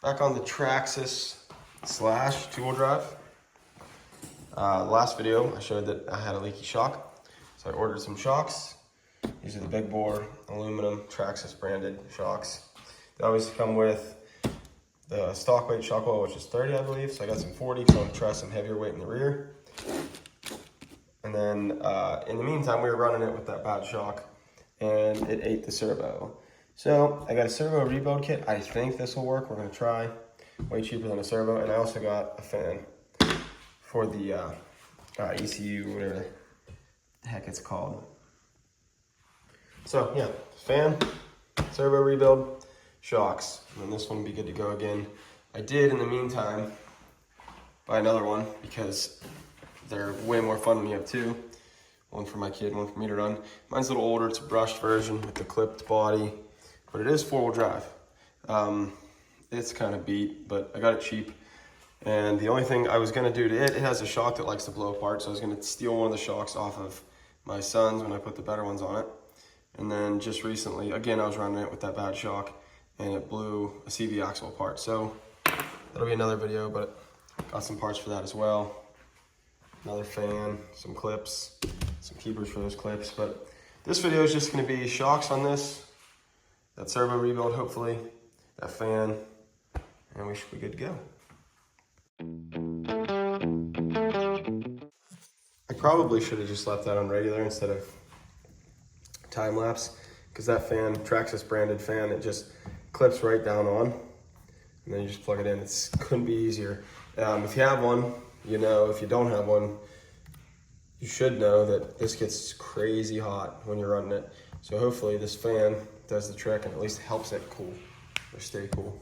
Back on the Traxxas Slash 2-wheel drive. Last video I showed that I had a leaky shock, so I ordered some shocks. These are the big bore aluminum Traxxas branded shocks. They always come with the stock weight shock oil, which is 30, I believe. So I got some 40 because I want to try some heavier weight in the rear. And then in the meantime, we were running it with that bad shock and it ate the servo. So I got a servo rebuild kit. I think this will work. We're gonna try. Way cheaper than a servo. And I also got a fan for the ECU, whatever the heck it's called. So yeah, fan, servo rebuild, shocks, and then this one will be good to go again. I did in the meantime buy another one because they're way more fun when you have two. One for my kid, one for me to run. Mine's a little older, it's a brushed version with the clipped body, but it is 4-wheel drive. It's kind of beat, but I got it cheap. And the only thing I was gonna do to it has a shock that likes to blow apart, so I was gonna steal one of the shocks off of my son's when I put the better ones on it. And then just recently, again, I was running it with that bad shock and it blew a CV axle apart. So that'll be another video, but got some parts for that as well. Another fan, some clips, some keepers for those clips. But this video is just gonna be shocks on this, that servo rebuild, hopefully, that fan, and we should be good to go. I probably should have just left that on regular instead of time lapse, because that fan, Traxxas branded fan, it just clips right down on, and then you just plug it in. It couldn't be easier. If you have one, you know. If you don't have one, you should know that this gets crazy hot when you're running it. So hopefully this fan does the trick and at least helps it cool or stay cool.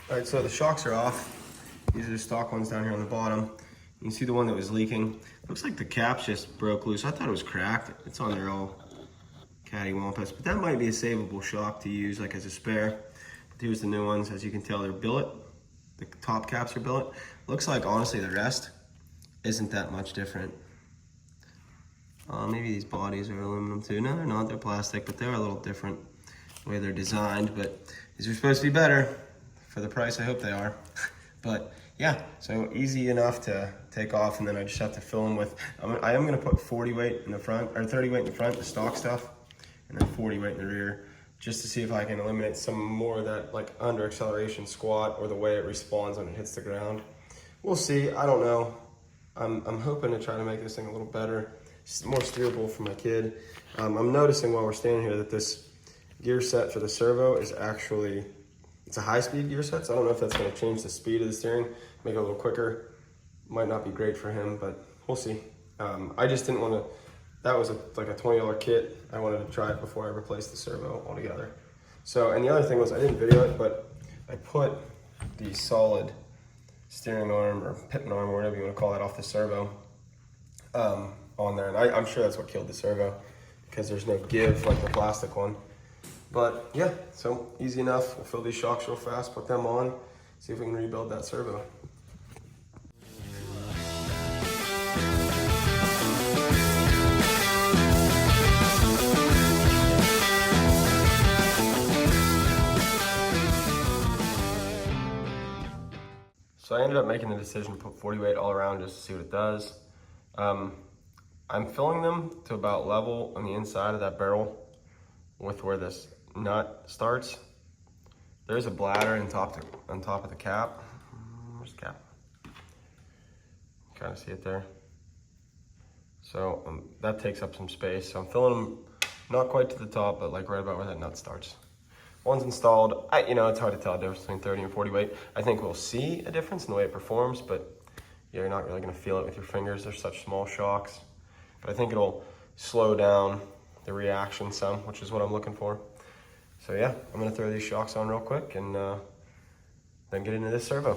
All right, so the shocks are off. These are the stock ones down here on the bottom. You can see the one that was leaking. Looks like the caps just broke loose. I thought it was cracked. It's on there all cattywampus, but that might be a savable shock to use like as a spare. But here's the new ones. As you can tell, they're billet. The top caps are billet. Looks like, honestly, the rest isn't that much different. Maybe these bodies are aluminum too. No, they're not. They're plastic, but they're a little different the way they're designed. But these are supposed to be better. For the price, I hope they are. But yeah, so easy enough to take off, and then I just have to fill them with, I am gonna put 40 weight in the front, or 30 weight in the front, the stock stuff, and then 40 weight in the rear, just to see if I can eliminate some more of that like under acceleration squat or the way it responds when it hits the ground. We'll see, I don't know. I'm hoping to try to make this thing a little better, more steerable for my kid. I'm noticing while we're standing here that this gear set for the servo is actually, it's a high-speed gear set, so I don't know if that's going to change the speed of the steering, make it a little quicker. Might not be great for him, but we'll see. I just didn't want to, that was like a $20 kit. I wanted to try it before I replaced the servo altogether. So, and the other thing was, I didn't video it, but I put the solid steering arm or pippin arm or whatever you want to call it off the servo on there. And I'm sure that's what killed the servo, because there's no give like the plastic one. But yeah, so easy enough. We'll fill these shocks real fast, put them on, see if we can rebuild that servo. So I ended up making the decision to put 40 weight all around just to see what it does. I'm filling them to about level on the inside of that barrel with where this nut starts. There's a bladder on top of the cap. Where's the cap? Kind of see it there. So that takes up some space. So I'm filling them not quite to the top, but like right about where that nut starts. One's installed. It's hard to tell the difference between 30 and 40 weight. I think we'll see a difference in the way it performs, but yeah, you're not really gonna feel it with your fingers. They're such small shocks. But I think it'll slow down the reaction some, which is what I'm looking for. So yeah, I'm gonna throw these shocks on real quick and then get into this servo.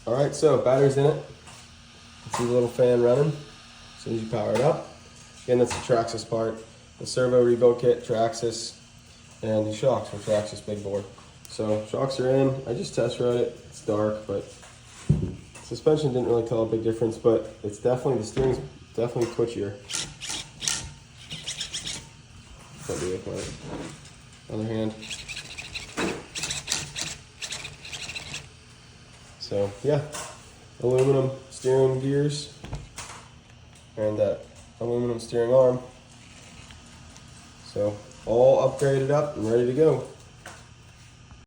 All right, so battery's in it. You can see the little fan running as soon as you power it up. Again, that's the Traxxas part. The servo rebuild kit, Traxxas, and the shocks from Traxxas big bore. So shocks are in. I just test rode it. It's dark, but suspension didn't really tell a big difference, but it's definitely, the steering's definitely twitchier. Let me with my other hand. So yeah, aluminum steering gears and that aluminum steering arm. So all upgraded up and ready to go.